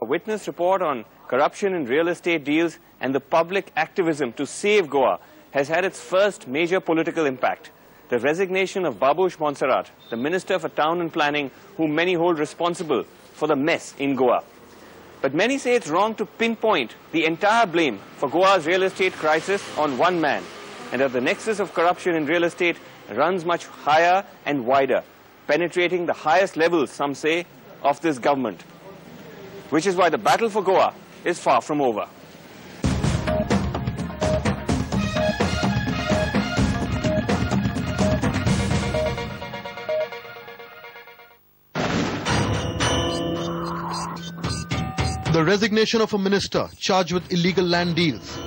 witness report on corruption in real estate deals and the public activism to save Goa has had its first major political impact. The resignation of Babush Montserrat, the Minister for Town and Planning, whom many hold responsible for the mess in Goa. But many say it's wrong to pinpoint the entire blame for Goa's real estate crisis on one man, and that the nexus of corruption in real estate runs much higher and wider, penetrating the highest levels, some say, of this government. Which is why the battle for Goa is far from over. The resignation of a minister charged with illegal land deals.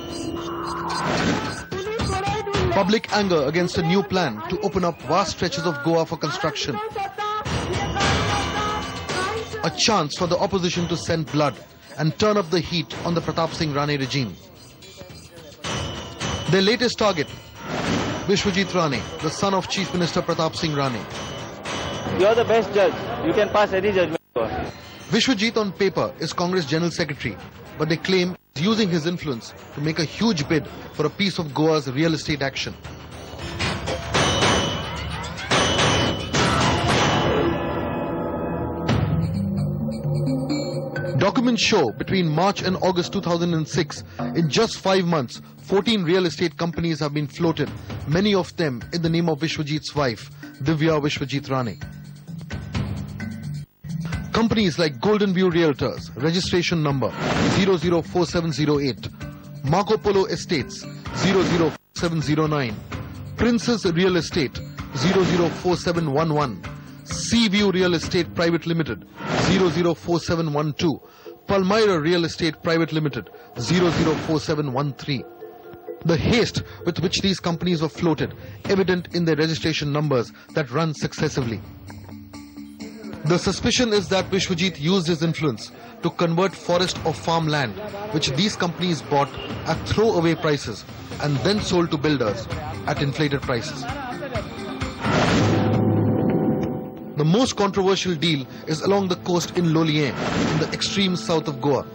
Public anger against a new plan to open up vast stretches of Goa for construction. A chance for the opposition to send blood and turn up the heat on the Pratap Singh Rane regime. Their latest target, Vishwajeet Rane, the son of Chief Minister Pratap Singh Rane. You are the best judge. You can pass any judgment. Vishwajeet on paper is Congress General Secretary, but they claim he's using his influence to make a huge bid for a piece of Goa's real estate action. Documents show between March and August 2006, in just 5 months, 14 real estate companies have been floated, many of them in the name of Vishwajeet's wife, Divya Vishwajeet Rane. Companies like Golden View Realtors, registration number 004708, Marco Polo Estates 004709, Princess Real Estate 004711, Seaview Real Estate Private Limited 004712, Palmyra Real Estate Private Limited 004713. The haste with which these companies were floated evident in their registration numbers that run successively. The suspicion is that Vishwajeet used his influence to convert forest or farmland, which these companies bought at throwaway prices and then sold to builders at inflated prices. The most controversial deal is along the coast in Lolien, in the extreme south of Goa.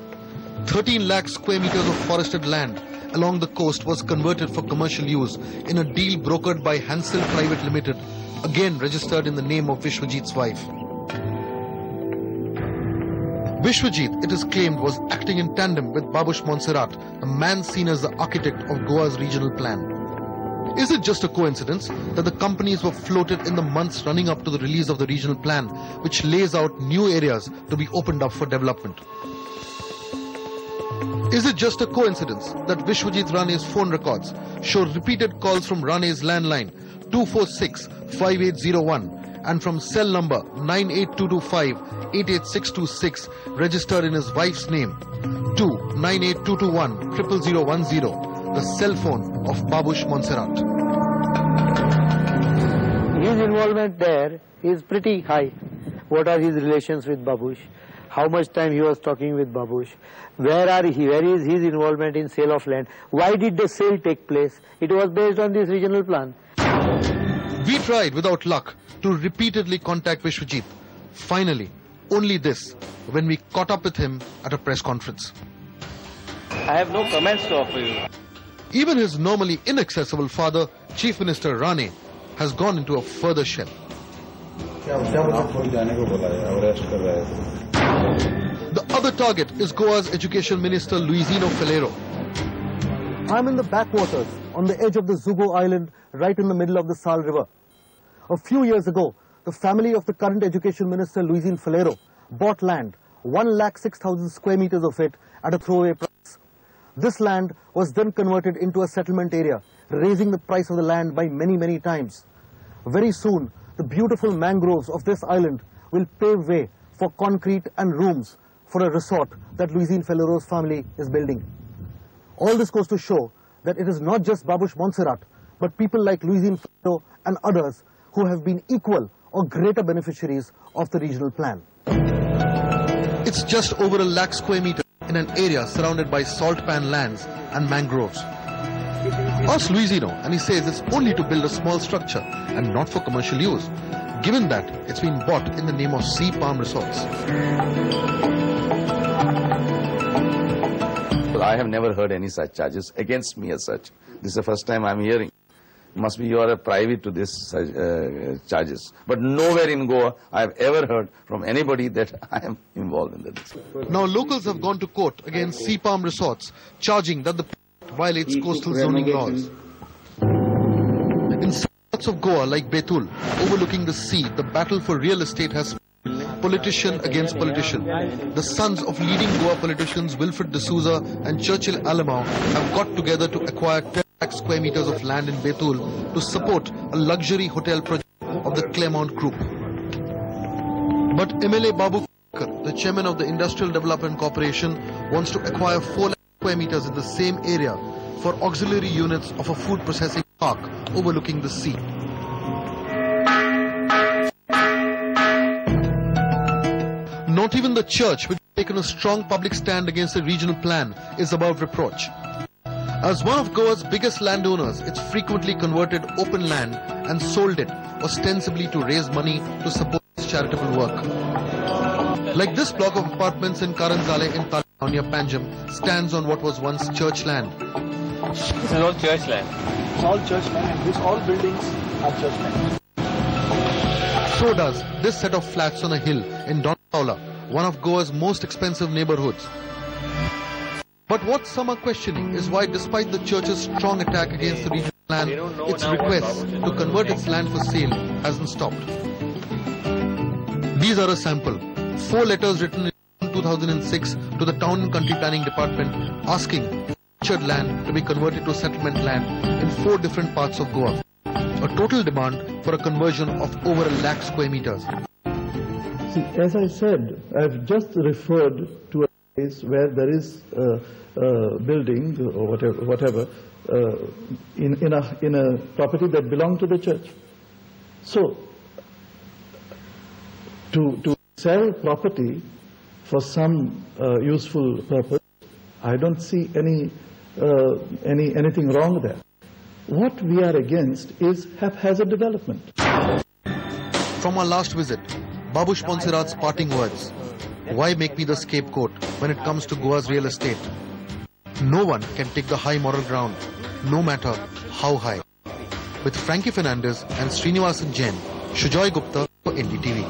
13 lakh square meters of forested land along the coast was converted for commercial use in a deal brokered by Hansel Private Limited, again registered in the name of Vishwajeet's wife. Vishwajeet, it is claimed, was acting in tandem with Babush Montserrat, the man seen as the architect of Goa's regional plan. Is it just a coincidence that the companies were floated in the months running up to the release of the regional plan, which lays out new areas to be opened up for development? Is it just a coincidence that Vishwajeet Rane's phone records show repeated calls from Rane's landline 246-5801 and from cell number 98225-88626 registered in his wife's name to 98221-00010, the cell phone of Babush Montserrat? His involvement there is pretty high. What are his relations with Babush? How much time he was talking with Babush? Where is his involvement in sale of land? Why did the sale take place? It was based on this regional plan. We tried without luck to repeatedly contact Vishwajeet. Finally, only this, when we caught up with him at a press conference. I have no comments to offer you. Even his normally inaccessible father, Chief Minister Rane, has gone into a further shell. The other target is Goa's Education Minister Luisino Falero. I'm in the backwaters on the edge of the Zugo Island, right in the middle of the Sal River. A few years ago, the family of the current Education Minister Luisino Falero bought land, 106,000 square meters of it, at a throwaway price. This land was then converted into a settlement area, raising the price of the land by many times. Very soon, the beautiful mangroves of this island will pave way for concrete and rooms for a resort that Luisino Falero's family is building. All this goes to show that it is not just Babush Montserrat, but people like Luisino Falero and others who have been equal or greater beneficiaries of the regional plan. It's just over 1 lakh square meters in an area surrounded by salt pan lands and mangroves. Ask Luisino and he says it's only to build a small structure and not for commercial use, given that it's been bought in the name of Sea Palm Resorts. have never heard any such charges against me as such. This is the first time I'm hearing. Must be you are a privy to this charges. But nowhere in Goa I have ever heard from anybody that I am involved in this. Now locals have gone to court against Sea Palm Resorts, charging that the violates coastal zoning laws. In some parts of Goa, like Betul, overlooking the sea, the battle for real estate has politician against politician. The sons of leading Goa politicians Wilfred D'Souza and Churchill Alamau have got together to acquire 10 lakh square meters of land in Betul to support a luxury hotel project of the Claremont Group. But MLA Babu, the chairman of the Industrial Development Corporation, wants to acquire 4 lakh square meters in the same area for auxiliary units of a food processing park overlooking the sea. Not even the church, which has taken a strong public stand against the regional plan, is above reproach. As one of Goa's biggest landowners, it's frequently converted open land and sold it, ostensibly to raise money to support its charitable work. Like this block of apartments in Karanzale in Talgaon near Panjim stands on what was once church land. This is all church land. It's all church land, and all buildings are church land. So does this set of flats on a hill in Don Paula, one of Goa's most expensive neighborhoods. But what some are questioning is why, despite the church's strong attack against the regional plan, its request to convert its land for sale hasn't stopped. These are a sample. 4 letters written in 2006 to the Town and Country Planning Department asking orchard land to be converted to settlement land in 4 different parts of Goa. A total demand for a conversion of over 1 lakh square meters. See, as I said, I've just referred to a place where there is a building or whatever in a property that belonged to the church. So, to sell property for some useful purpose, I don't see anything wrong there. What we are against is haphazard development. From our last visit, Babush Monserrat's parting words. Why make me the scapegoat when it comes to Goa's real estate? No one can take the high moral ground, no matter how high. With Frankie Fernandez and Srinivasan Jain, Shujoy Gupta for NDTV.